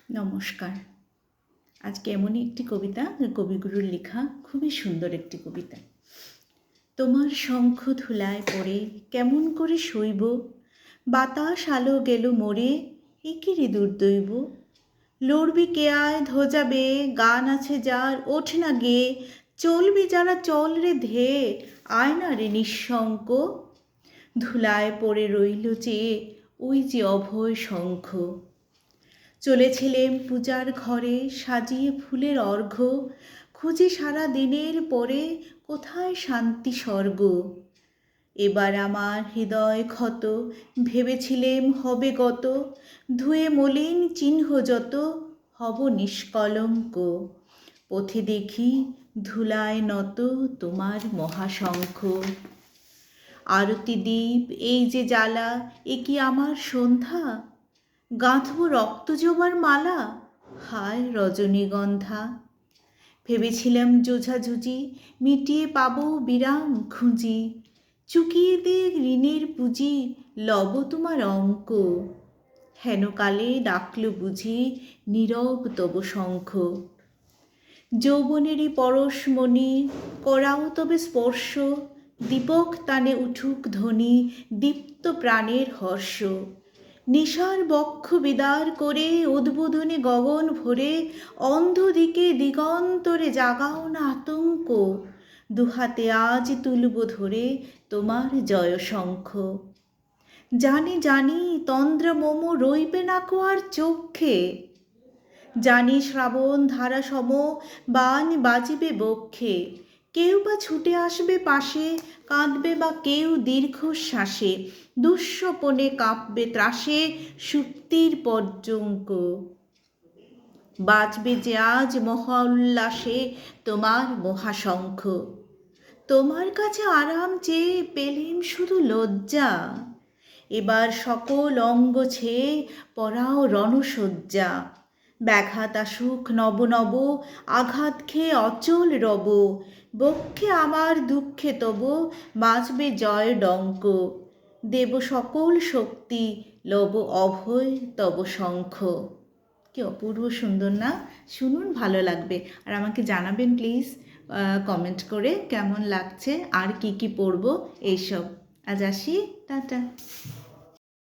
নমস্কার। আজকে এমনই একটি কবিতা, কবিগুরুর লেখা, খুবই সুন্দর একটি কবিতা। তোমার শঙ্খ ধুলায় পড়ে কেমন করে শৈব, বাতাস আলো গেল মোরে, এ কি রে দুর্দৈব। লড়বি কে আয় ধ্বজা বেয়ে, গান আছে যার ওঠ না গেয়ে, চলবি যারা চল রে ধেয়ে, আয় না রে নিঃশঙ্ক। ধুলায় পড়ে রইল চেয়ে ওই যে অভয় শঙ্খ। চলেছিলেম পূজার ঘরে সাজিয়ে ফুলের অর্ঘ্য, খুঁজে সারা দিনের পরে কোথায় শান্তি স্বর্গ। এবার আমার হৃদয় ক্ষত, ভেবেছিলেম হবে গত, ধুয়ে মলিন চিহ্ন যত, হব নিষ্কলঙ্ক। পথে দেখি ধুলায় নত তোমার মহাশঙ্খ। আরতি দ্বীপ এই যে জ্বালা, এ কি আমার সন্ধ্যা, গাঁথব রক্তজবার মালা, হায় রজনীগন্ধা। ভেবেছিলাম জোঝাঝুঝি মিটিয়ে পাবো বিরাম খুঁজি, চুকিয়ে দে ঋণের পুঁজি, লব তোমার অঙ্ক। হেনকালে ডাকল বুঝি নীরব তব শঙ্খ। যৌবনেরই পরশমণি করাও তবে স্পর্শ, দীপক টানে উঠুক ধ্বনি দীপ্ত প্রাণের হর্ষ। নিশার বক্ষ বিদার করে উদ্বোধনে গগন ভরে, অন্ধ দিকে দিগন্তরে জাগাও না আতঙ্ক। দুহাতে আজ তুলব ধরে তোমার জয় শঙ্খ। জানি জানি তন্দ্রা মোম রইবে না কো আর চক্ষে, জানি শ্রাবণ ধারা সম বাণ বাজিবে বক্ষে। কেউ বা ছুটে আসবে পাশে, কাঁদবে বা কেউ দীর্ঘশ্বাসে, দুঃস্বপনে কাঁপবে ত্রাসে সুপ্তির পর্যঙ্ক। বাজবে যে আজ মহা উল্লাসে তোমার মহাশঙ্খ। তোমার কাছে আরাম চেয়ে পেলেম শুধু লজ্জা, এবার সকল অঙ্গ ছেয়ে পরাও রণসজ্জা। ব্যাঘাত আসুক নব নব, আঘাত খেয়ে অচল রব, বক্ষে আমার দুঃখে তব বাজবে জয় ডঙ্ক। দেব সকল শক্তি, লব অভয় তব শঙ্খ। কি অপূর্ব সুন্দর না? শুনুন, ভালো লাগবে। আর আমাকে জানাবেন প্লিজ কমেন্ট করে কেমন লাগছে আর কি কি পড়বো এইসব। আজ আসি, টাটা।